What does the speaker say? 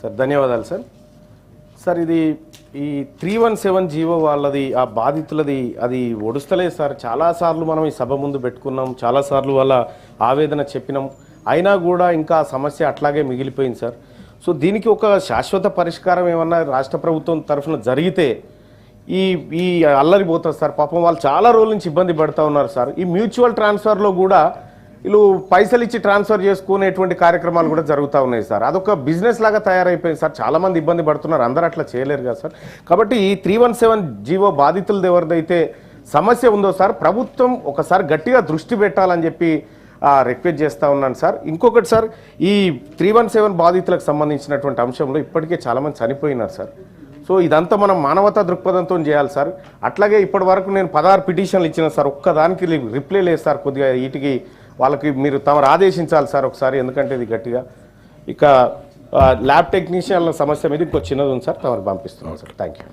Sir ధన్యవాదాలు sir. Sir ఇది ఈ 317 జీవో వాళ్ళది ఆ బాధితులది అది ఒడుస్తలేదు సార్. చాలాసార్లు మనం ఈ సభ ముందు పెట్టుకున్నాం, చాలాసార్లు వాళ్ళ ఆవేదన చెప్పినాం, అయినా కూడా ఇంకా సమస్య అట్లాగే మిగిలిపోయింది సార్. సో దీనికి ఒక శాశ్వత పరిష్కారం ఏమన్నా రాష్ట్ర ప్రభుత్వం తరఫున జరిగితే ఈ ఈ అల్లరి పోతుంది సార్. పాపం వాళ్ళు చాలా రోజుల నుంచి ఇబ్బంది పడుతూ ఉన్నారు సార్. ఈ మ్యూచువల్ ట్రాన్స్ఫర్లో కూడా వీళ్ళు పైసలు ఇచ్చి ట్రాన్స్ఫర్ చేసుకునేటువంటి కార్యక్రమాలు కూడా జరుగుతూ ఉన్నాయి సార్. అదొక బిజినెస్ లాగా తయారైపోయింది సార్. చాలామంది ఇబ్బంది పడుతున్నారు, అందరూ అట్లా చేయలేరు కదా సార్. కాబట్టి ఈ 317 జీవో బాధితులది ఎవరిదైతే సమస్య ఉందో సార్, ప్రభుత్వం ఒకసారి గట్టిగా దృష్టి పెట్టాలని చెప్పి రిక్వెస్ట్ చేస్తూ ఉన్నాను సార్. ఇంకొకటి సార్, ఈ 317 బాధితులకు సంబంధించినటువంటి అంశంలో ఇప్పటికే చాలామంది చనిపోయినారు సార్. సో ఇదంతా మనం మానవతా దృక్పథంతో చేయాలి సార్. అట్లాగే ఇప్పటి వరకు నేను 16 పిటిషన్లు ఇచ్చిన సార్, ఒక్కదానికి రిప్లై లేదు సార్. కొద్దిగా వీటికి వాళ్ళకి మీరు తమరు ఆదేశించాలి సార్ ఒకసారి, ఎందుకంటే ఇది గట్టిగా. ఇక ల్యాబ్ టెక్నీషియన్ల సమస్య మీద ఇంకో చిన్నది ఉంది సార్, తమరు పంపిస్తున్నాం సార్. Thank you.